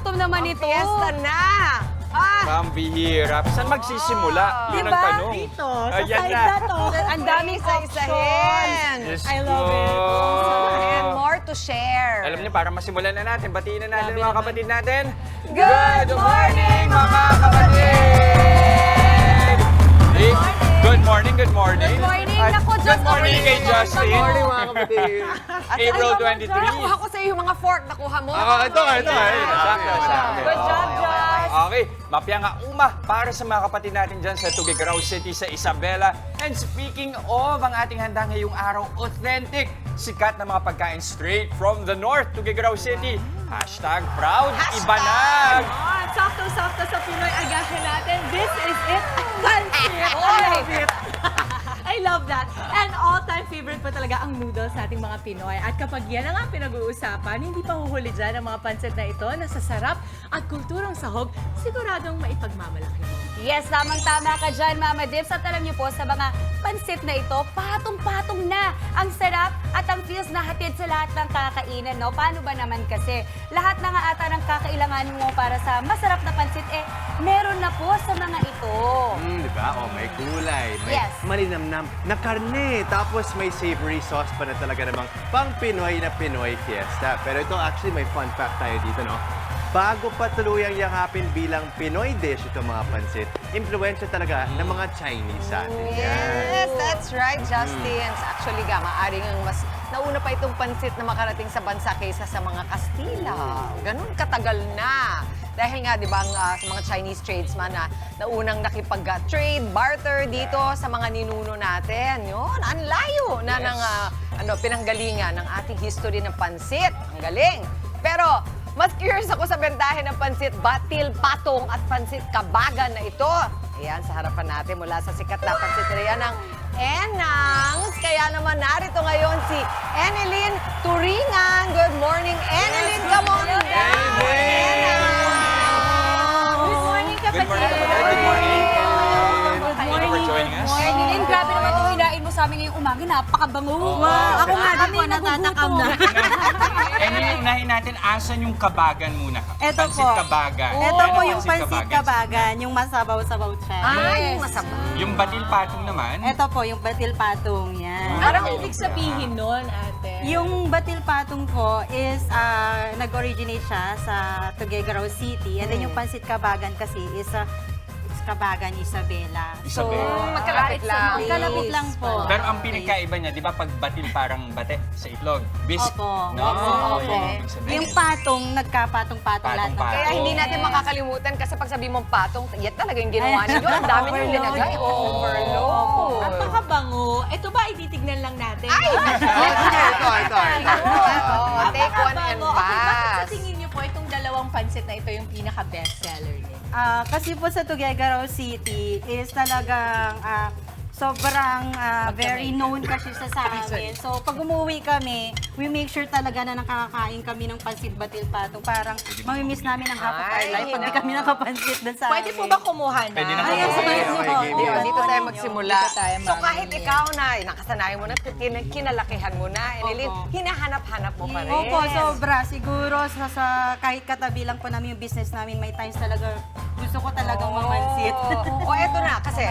gutom naman ito. Fiesta na! Pambihira. Saan magsisimula? Yun ang Diba? tanong. Dito, sa Ayan side na. na to. Ang daming Isa-isahin. Diyos I love ko. it. And more to share. Alam niyo, para masimulan na natin, batiin na natin Grabe mga naman. kapatid natin. Good morning, mga kapatid! Good morning, good morning. Good morning. At Naku, good Diyos, morning ako kay rin. Justin. Good morning, mga kapatid. April Ay, 23. Nakuha ko sa iyo yung mga fork. Nakuha mo. Ito. Sakto. Good job, Josh. Okay, mapya nga uma para sa mga kapatid natin dyan sa Tuguegarao City sa Isabela. And speaking of, ang ating handa ngayong araw, authentic, sikat na mga pagkain straight from the north, Tuguegarao City. #proud Ibanag. Sakto-sakto sa Pinoy agahe natin. This is it. Pansit. I love it. I love that. And all-time favorite po talaga ang noodles nating mga Pinoy. At kapag yan ang pinag-uusapan, hindi pa huhuli dyan ang mga pansit na ito na sa sarap at kulturang sahog, siguradong maipagmamalaki mo. Yes, tamang-tama ka dyan, Mama Dips. At alam niyo po, sa mga pansit na ito, patong-patong na ang sarap at ang feels na hatid sa lahat ng kakainan, no? Paano ba naman kasi? Lahat na nga ata ng kakailanganin mo para sa masarap na pansit, meron na po sa mga ito. Di ba? Oh, may kulay, may Yes. malinamnam na karne, tapos may savory sauce pa na talaga namang pang Pinoy na Pinoy fiesta. Pero ito actually may fun fact tayo dito, no? Bago pa tuluyang yakapin bilang Pinoy dish ito mga pansit, impluensya talaga ng mga Chinese sa atin. Yes, that's right, Justin. Actually, maaaring ang mas nauna pa itong pansit na makarating sa bansa kaysa sa mga Kastila. Ganun katagal na. Dahil nga, di ba, sa mga Chinese tradesman na naunang nakipag-trade, barter dito sa mga ninuno natin. Yun, ang layo na ng pinanggalingan ng ating history ng pansit. Ang galing. Pero, mas curious ako sa bentahe ng pansit batil, patong at pansit kabagan na ito. Ayan, sa harapan natin mula sa sikat na pansiteria ng Enangs. Kaya naman narito ngayon si Enelyn Turingan. Good morning, Enelyn. Come on down. Good morning, Good kapatid. morning, kapatid. Good morning. Thank you for joining us. Morning, Lynn. Grabe naman itong hinain mo sa amin ngayong umaga. Napakabango. Ako nga din po, natatakam na. And unahin natin, asan yung kabagan muna? Ito Pansit po. kabagan. Ito Ano po yung pansit kabagan, yung masabaw-sabaw siya. Ay, masama. Yung batil patong naman. Ito po, yung batil patong yan. Anong ibig sabihin nun, ate? Yung batil patong po is, nag-originate siya sa Tuguegarao City. And then yung pansit kabagan kasi is Kabagan, Isabela. Isabela. Magkalapit lang. Magkalapit lang po. Pero ang pinagkaiba niya, di ba pag batil parang bate sa itlog? Bisque. Opo. No? Opo. Ibig sabihin. Yung patong, nagkapatong-patong lahat ng Patong-patong. Kaya hindi natin makakalimutan kasi pag sabi mong patong, yan talaga yung ginawa ninyo. Ang dami nyo linagay. Overload. At makabango. Ito ba ititignan lang natin? Ay! Ito. Take one and Napakabango. Okay, bakit sa pass. tingin niyo po itong dalawang pansit na ito yung pinaka-bestseller niya? Kasi po sa Tuguegarao City is talagang sobrang very known kasi siya sa amin. So pag umuwi kami, we make sure talaga na nakakain kami ng pansit batil patong. Parang mamimiss namin ang half of our Ay, life pag di kami nakapansit doon sa Pwede amin. po ba kumuha na? Pwede na po. Ayan, Okay, sabayan niyo okay, po. game. Dito, dito tayo Ninyo. magsimula. Dito tayo, So Mami. kahit ikaw na, nakasanayan mo na, kinalakihan mo na, Enelyn, Opo. hinahanap-hanap mo pa rin. Opo, sobra. Siguro sa kahit katabi lang po namin yung business namin, may times talaga gusto ko talagang mamansit. O eto na, kasi,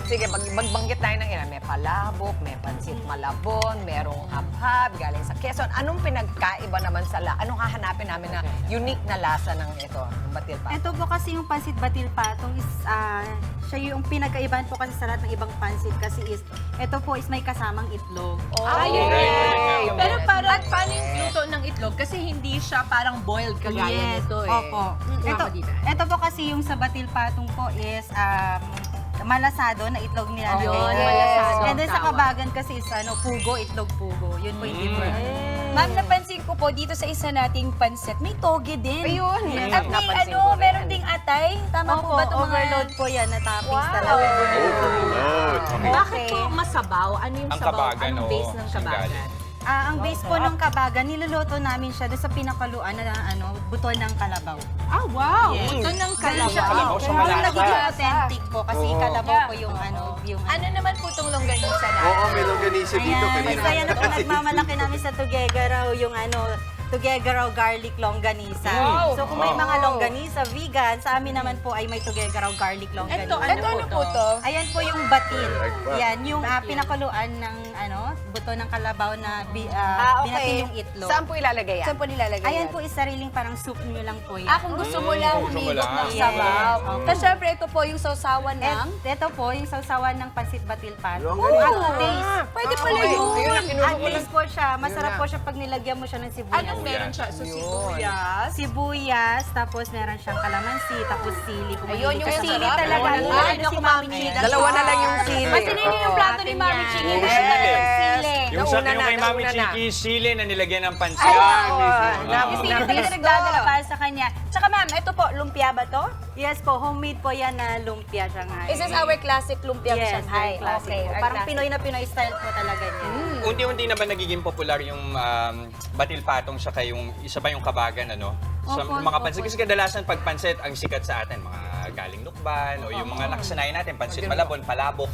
sige, magbanggit tayo ng ilan. May palabok, may pansit malabon, merong hab-hab, galing sa Quezon. Anong pinagkaiba naman anong hahanapin namin na unique na lasa ng ito, ng batil pa? Ito po kasi yung pansit batil patong is siya yung pinagkaibahan po kasi sa lahat ng ibang pansit kasi is ito po is may kasamang itlog. Okay. Pero paano yung luto ng itlog? Kasi hindi siya parang boiled kagaya nito eh. Opo. Ito po kasi yung sa batil patong po is malasado na itlog nilalagay. Yun, Yes. malasado, And then sa tama. kabagan kasi is pugo, itlog pugo. Yun po yung difference. Ma'am, napansin ko po dito sa isa nating pansit, may toge din. Ayun. At may Napansin ko rin. meron ding atay. Tama po Opo, ba itong mga... overload po yan na toppings Wow. talaga. Overload. Okay. Bakit po masabaw? Ano yung Ang sabaw? kabagan, Anong oo. base ng kabagan? Ang base po ng kabagan, niluluto namin siya doon sa pinakaluan na buto ng kalabaw. Ah, wow! Yes. Ito ng Ganun siya, kalabaw. Wow, so yung malasa. nagiging authentic po kasi Oo. kalabaw po yung Ano naman po itong longganisa na? Oo, may longganisa dito. Ayan, Kanina. basta yan na po nagmamalaki namin sa Tuguegarao, yung Tuguegarao garlic longganisa. Wow. So kung may mga longganisa vegan, sa amin naman po ay may Tuguegarao garlic longganisa. Ito, ano po to? Ayan po yung batil. Yan, yung pinakuluan ng buto ng kalabaw na binatin yung itlog. Saan po ilalagay yan? Saan po nilalagay Ayan yan? po is sariling parang soup nyo lang po yan. Kung gusto mo lang gusto mo humigop lang. ng Yes. sabaw. Okay. Tapos syempre, ito po yung sausawan ng... Ito po, yung sausawan ng pansit batil pan. Longganisa. At taste. Pwede pala Okay. yun. Ayun ang At tinuturo ko taste po siya. Masarap po siya pag nilagyan mo siya ng sibuyas. Anong meron siya? So, sibuyas. Sibuyas, tapos meron siyang kalamansi, tapos sili. Kung Ayun, mahilig yung ka sa sili sarap. talaga. Ayun, Ay, si naku, Mami Mami. Chida. Dalawa na lang yung sili. Masinin niyo yung plato ni Mami Chiki. Hindi siya talagang sili. Yung sa Nauna yung na, kay Mami nauna na. Chiki, sili na nilagyan ng pansit. Yung sili talaga nagdadala para sa kanya. Tsaka ma'am, ito po, lumpia ba to? Yes po, homemade po yan na lumpia Shanghai. Is this our classic lumpia Yes, Shanghai? very classic Okay, po. our Parang classic. Pinoy na Pinoy style po talaga niya. Unti-unti na ba nagiging popular yung batil patong saka yung isa pa yung kabagan, ano? Sa Opo, mga opo. pansit. Kasi kadalasan pag pansit, ang sikat sa atin, mga galing nukban o yung mga nakasanayan natin, pansit malabon, palabok.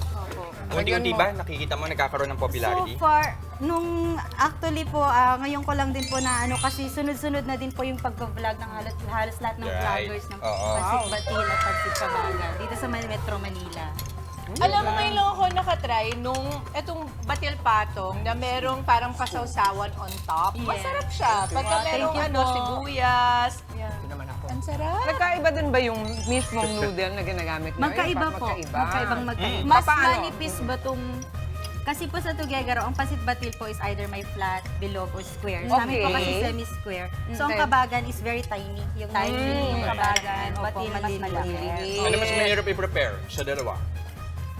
Unti-unti ba nakikita mo nagkakaroon ng popularity? So far, actually po, ngayon ko lang din po na kasi sunod-sunod na din po yung pag-vlog ng halos lahat ng Right. vloggers ng Oo. Pansit Batil at Pansit Kabagan dito sa Metro Manila. Alam mo, ngayon lang ako nakatry nung etong batil patong na merong parang kasawsawan on top. Yes. Masarap siya. Pagka Wow. merong Thank you po. sibuyas. Ito naman ako. Ang sarap. Nagkaiba din ba yung mismong noodle na ginagamit niyo? Magkaiba Parang po. Magkaiba. Magkaibang magkaiba. Mas Paano? manipis ba itong... Kasi po sa Tuguegarao, ang Pansit Batil po is either may flat, bilog, or square. Sa amin po Okay. kasi semi-square. So ang Okay. kabagan is very tiny. Yung Yung kabagan, opo, batil mas malaki. Ano mas mahirap i-prepare sa dalawa?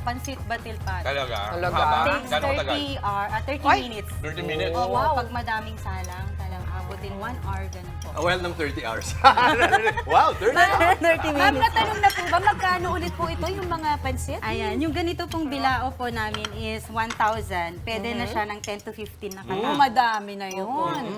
Pansit Batil Pat. Talaga? Talaga? Haba? Takes Gano'ng tagal? 30 Ay! minutes. 30 minutes? Oo, Wow. pag madaming salang, talang abutin 1 hour, ganun po. Well, ng 30 hours. Wow, 30 hours. 30 Ma'am, minutes. natanong na po ba magkano ulit po ito yung mga pansit? Ayan, yung ganito pong bilao po namin is 1,000. Pwede na siya ng 10 to 15 na Oh, kata. madami na yun.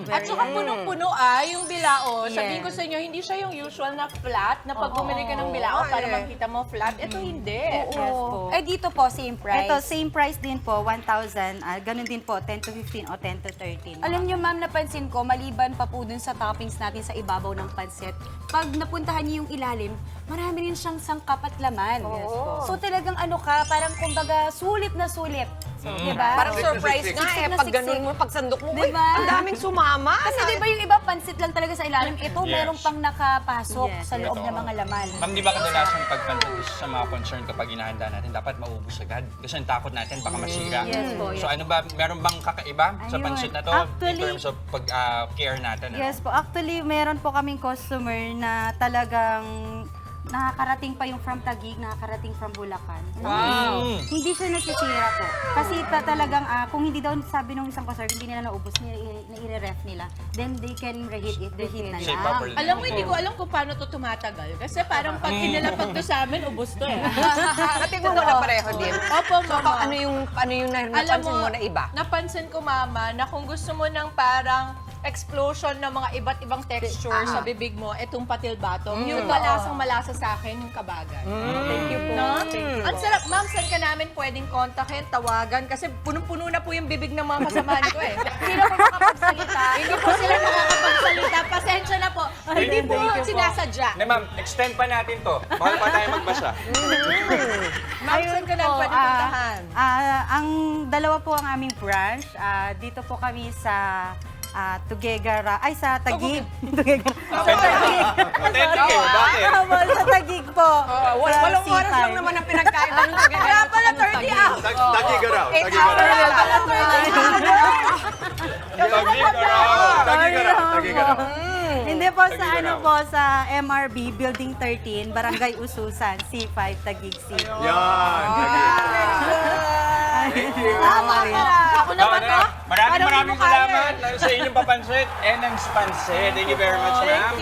At saka punong-puno yung bilao. Sabihin ko Yes. sa inyo, hindi siya yung usual na flat, na pag bumili ka ng bilao para makita mo flat. Ito hindi. Yes po. Eh dito po, same price. Ito, same price din po, 1,000. Ganun din po, 10 to 15 o 10 to 13. Alam niyo ma'am, napansin ko, maliban pa po dun sa toppings natin sa ibabaw ng pansit, pag napuntahan niyo yung ilalim, marami rin siyang sangkap at laman. Yes po. So talagang parang kumbaga sulit na sulit. Diba? Parang surprise nga Siksik eh. na Pag siksik. ganun mo, pag sandok mo, Diba? uy, ang daming sumama. Kasi di ba yung iba pansit lang talaga sa ilalim, ito Yes. merong pang nakapasok Yes. sa loob Ito. ng mga laman. Ma'am, di ba kadalasan pag pansit isa sa mga concern kapag inahanda natin, dapat maubos agad? Kasi ang takot natin, baka masira. Yes po, So yes. ano ba, meron bang kakaiba sa Ayun. pansit na to Actually- in terms of pag-care natin? ano? Yes po. Actually, meron po kaming customer na talagang nakakarating pa yung from Taguig, nakakarating from Bulacan. Wow! Hindi siya nasisira po. Kasi talagang, kung hindi daw sabi nung isang customer, hindi nila naubos, nire-ref nila, then they can reheat na Shape lang. properly. Alam mo, hindi ko alam kung paano to tumatagal. Kasi parang pag inilapag to sa amin, ubos to eh. Natignan mo na pareho din. Opo, So, mama. ano yung napansin mo na iba? Napansin ko, mama, na kung gusto mo ng parang explosion ng mga iba't ibang texture sa bibig mo, itong patil batong. Yung malasang malasa sa akin, yung kabagan. Thank you po. No? Thank you Ang po. sarap, ma'am, saan ka namin pwedeng kontakin, tawagan? Kasi punong-puno na po yung bibig ng mga kasamahan ko eh. Hindi na po makapagsalita. Hindi po sila nakakapagsalita. Pasensya na po. Hindi po sinasadya. Na ma'am, extend pa natin to. Bawal pa tayo magbasa. Ma'am, saan ka namin po, pwedeng puntahan? ang dalawa po ang aming branch. Dito po kami sa Tuguegarao, ay sa Taguig. Tuguegarao. Sa Taguig. Authentic eh, bakit? Sa Taguig po. Sa Walong oras C5. lang naman ang pinagkaiba ng Kaya pala 30 hours. Tagigaraw. Tagigaraw. Hindi po sa Taguig-Garaw. po sa MRB Building 13, Barangay Ususan, C5, Taguig City. Yan. Thank you. Ako naman to. Maraming salamat sa inyong papansit and ang spansit. Thank you very much, ma'am.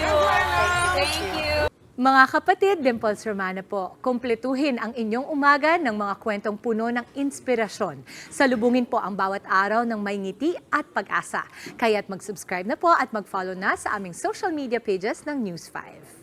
Thank you. Mga kapatid, Dimples Romana po, kumpletuhin ang inyong umaga ng mga kwentong puno ng inspirasyon. Salubungin po ang bawat araw ng may ngiti at pag-asa. Kaya't mag-subscribe na po at mag-follow na sa aming social media pages ng News 5.